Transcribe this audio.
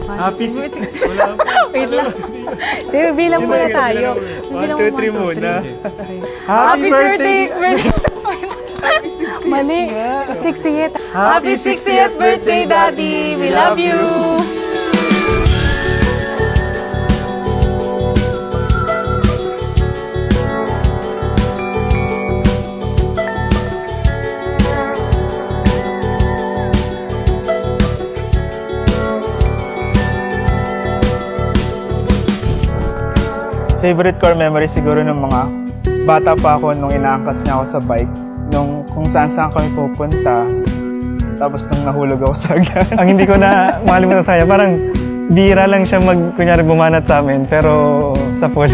Happy 60th. Wala pa. Wait lang. Bilang muna tayo. 1, 2, 3 muna. Happy birthday! Mali. 60th. Happy 60th birthday, Daddy! We love you! Favorite core memory siguro ng mga bata pa ako nung inaangkas niya ako sa bike. Nung kung saan kami pupunta. Tapos nung nahulog ako sa agyan. Ang hindi ko na makalimutan sa kanya, parang bira lang siya kunyari bumanat sa amin, pero sa full.